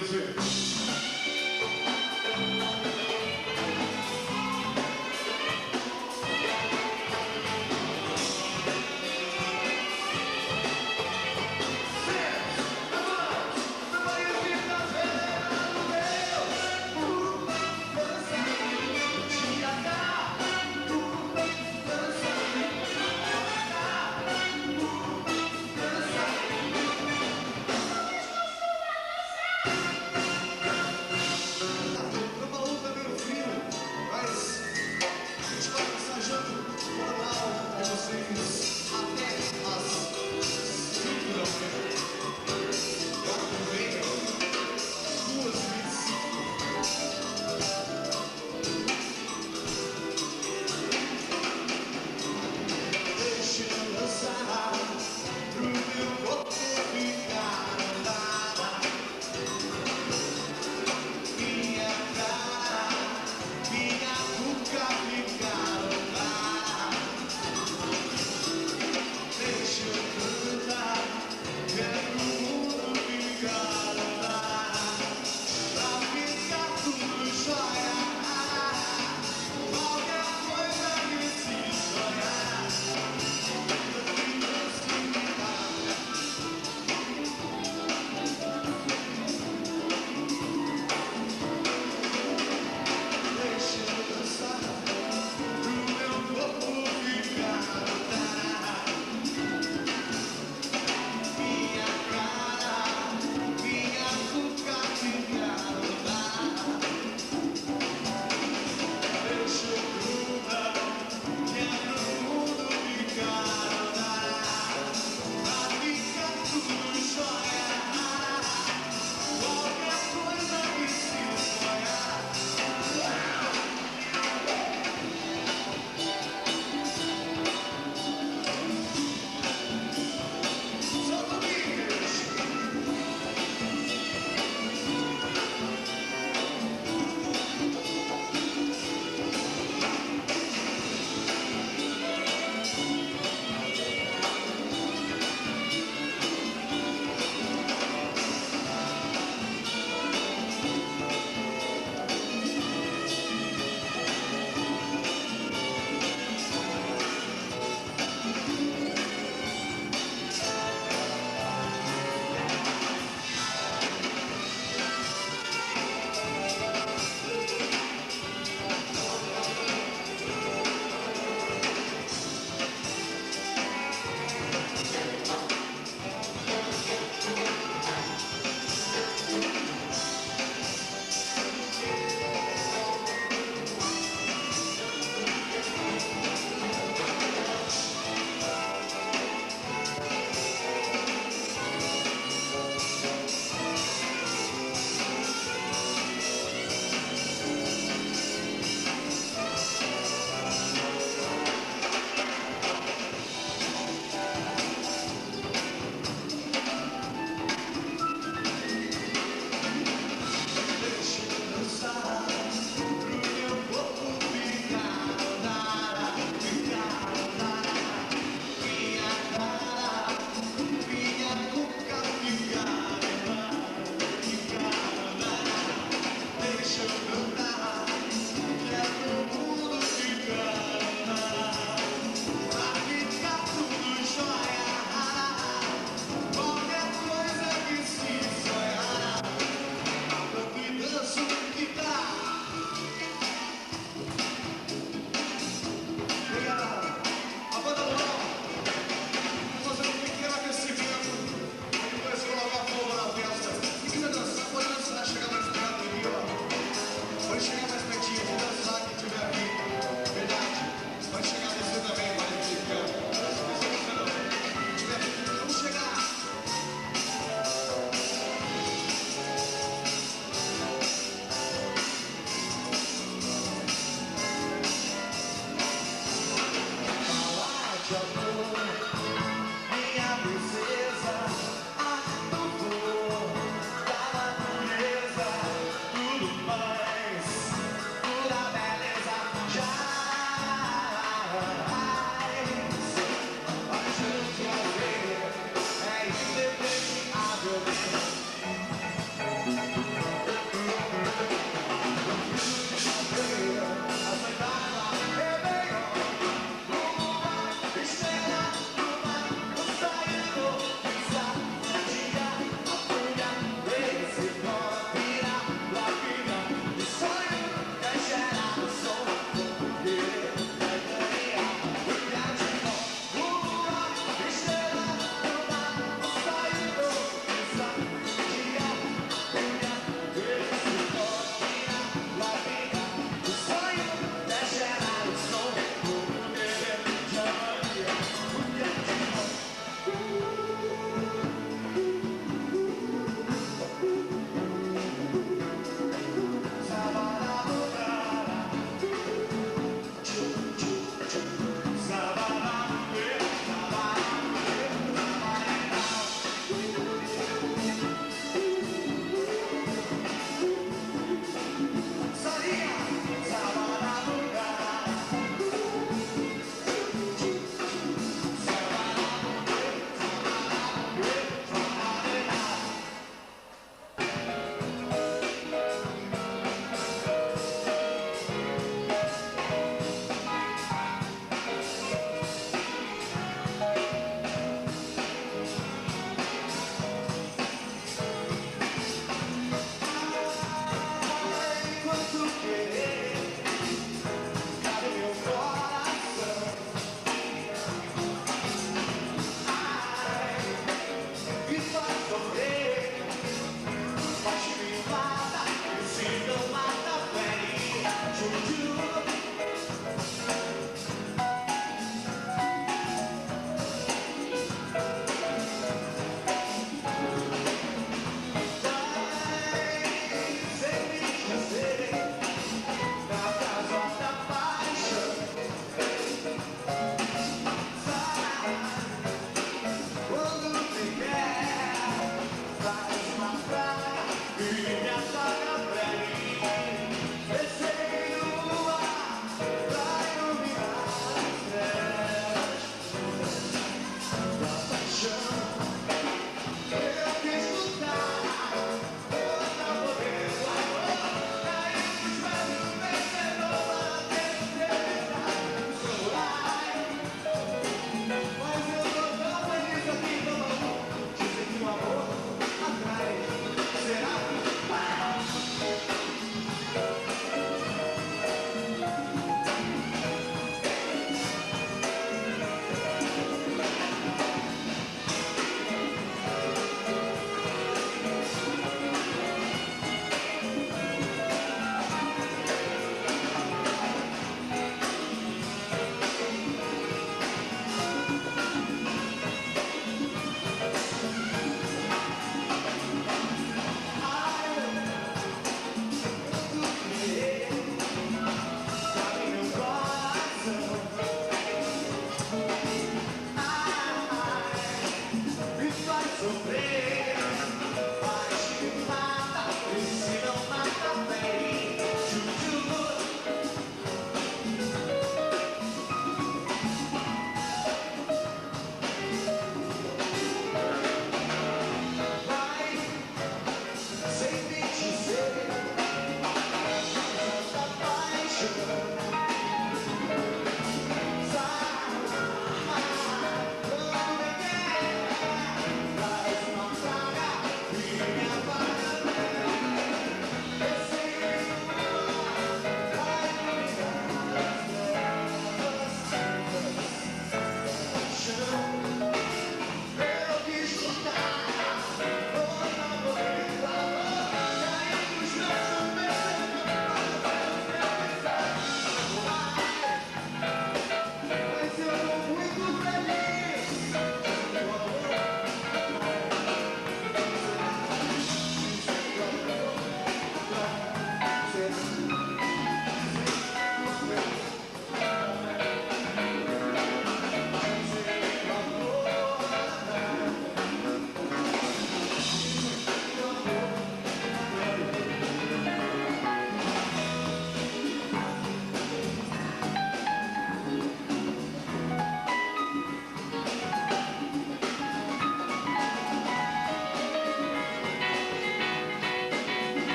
music.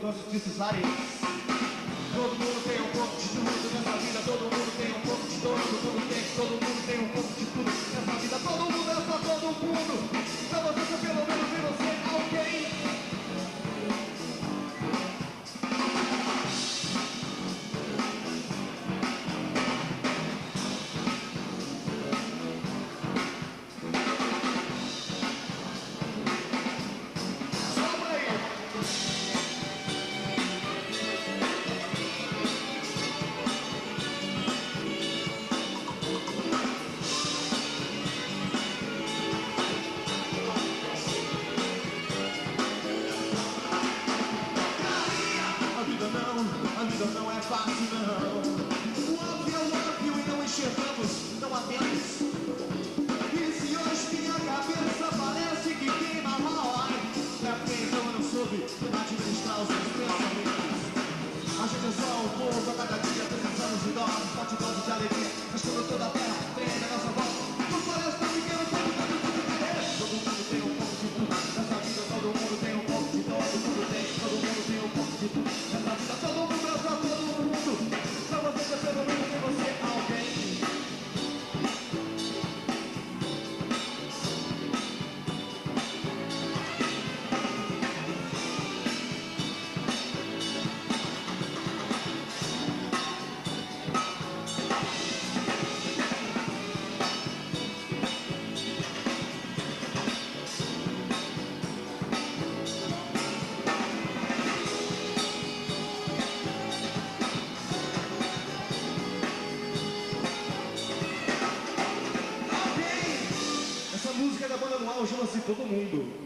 quando precisarem. Todo mundo tem um pouco de tudo nessa vida, todo mundo tem um pouco de todo mundo tem um pouco de tudo nessa vida, todo mundo é só todo mundo. Pra você ser pelo menos e você é alguém. A vida não é fácil, não. O óbvio é o óbvio e não enxergamos, não atemos. E se hoje minha cabeça parece que queima mal, é porque então eu não soube administrar os meus pensamentos. A gente é só um povo a cada dia precisamos de dó, forte dose de alegria, mas quando toda a terra treme a nossa volta, por floresta pequeno, todo mundo tem um pouco de tudo nessa vida, todo mundo tem um pouco de todo mundo tem um pouco de tudo nessa vida, todo mundo é só todo mundo. Pra você ser pelo menos que você é alguém. Essa música é da banda anual, chama-se Todo Mundo.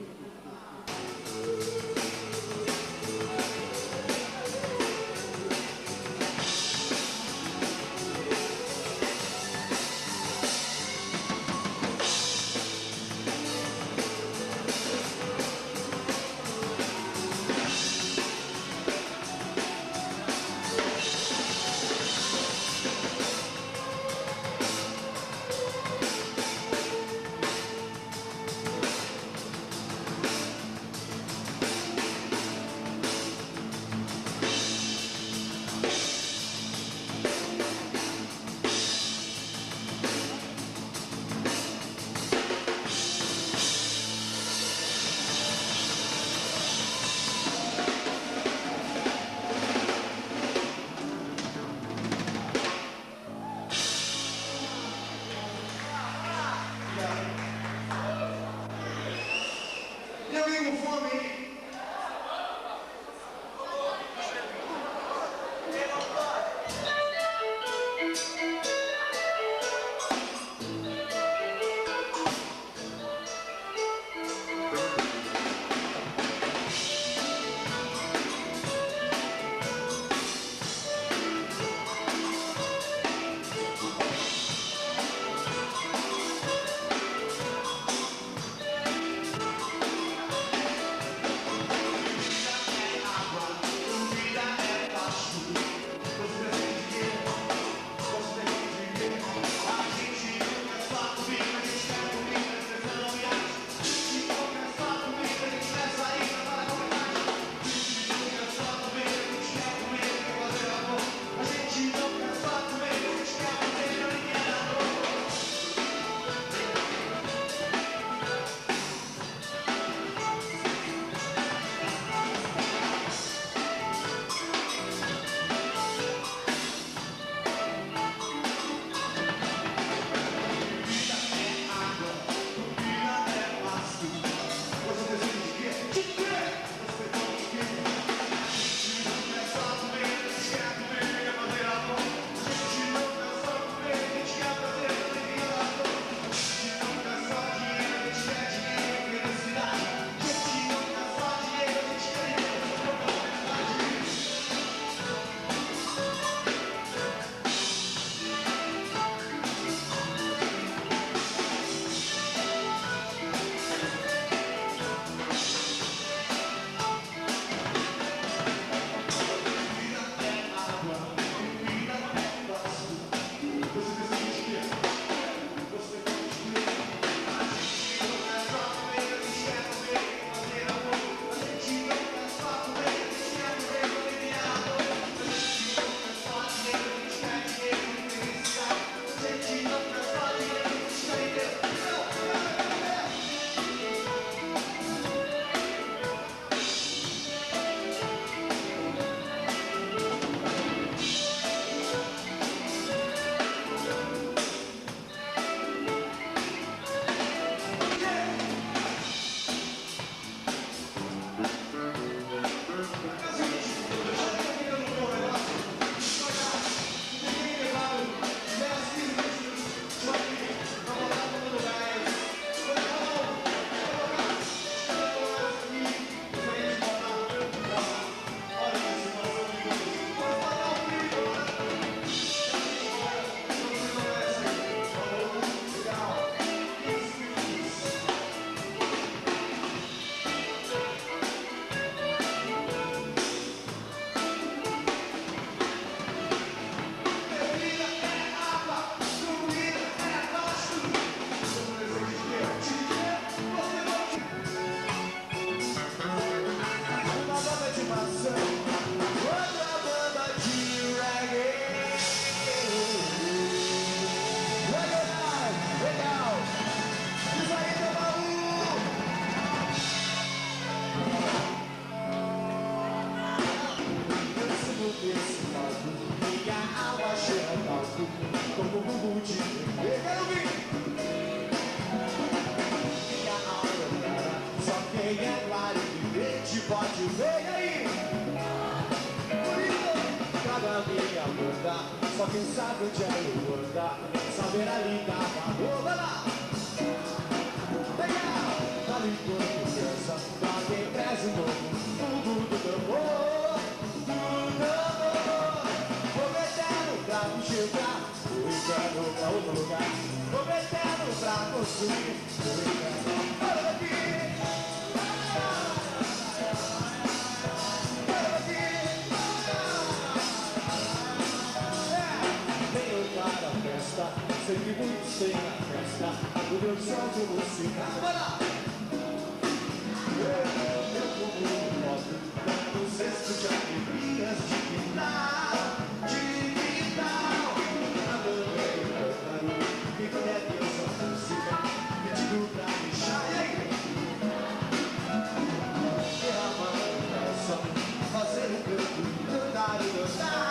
E alguém com fome? forte, vem aí! Cada minha banda, só quem sabe onde é o andar, saber ali da valor, vai lá! Legal! Tá ali portuguesa, pra quem preza o novo, tudo do amor, tudo do amor. Vou metendo pra me chegar, o inferno pra outro lugar, vou metendo pra construir, o inferno para aqui. Sei que muitos têm na festa o meu som de música. Vai lá! Eu como um modo, dando cesto de alegrias de quintal, nadando em barulho, e quando é Deus a música, pedindo pra deixar, e aí? Derramando coração, fazer um canto, cantar e dançar.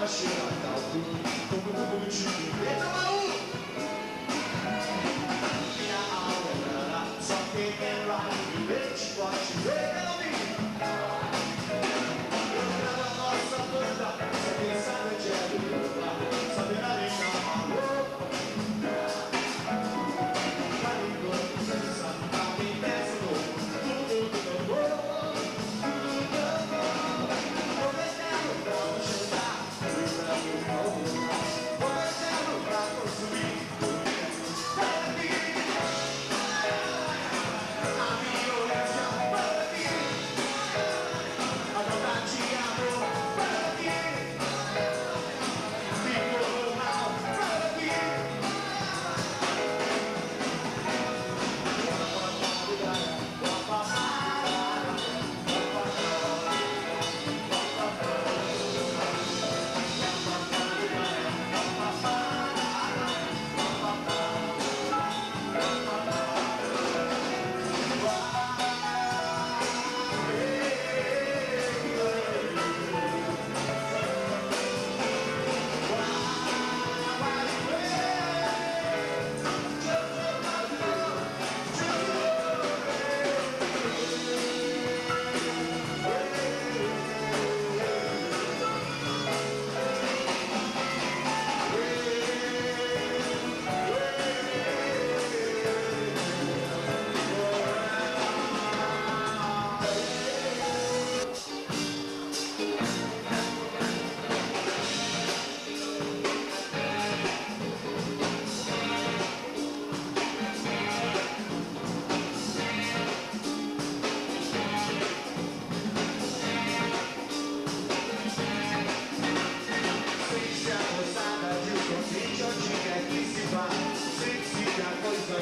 Cheira caldo, como no último verão. Minha alma é grana, só quem é lá no leite pode ver. Eu gravo a nossa banda, só quem sabe onde é do lugar, saber a linha amor. Pra mim quando pensa, pra quem pensa novo, tudo do amor. Vou metendo pra me chegar.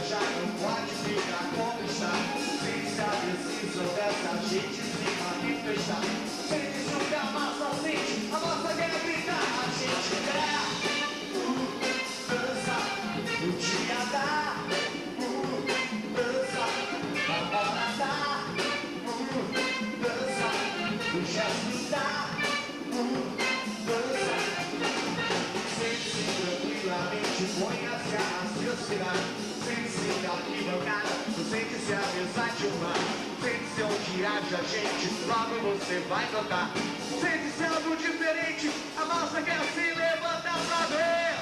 Já não pode ficar como está. Se sabe se soubesse a gente se manifestar. Sem julgar a massa sente, a massa quer gritar. A gente quer dança, o dia dá. Dança, a hora dá. Dança, o gesto dá. Dança, sente-se tranquilamente, põe as garras de oscilar. Sente-se arquibancada, sente-se a amizade humana. Sente-se onde haja gente, logo você vai notar. Sente-se algo diferente, a massa quer se levantar pra ver.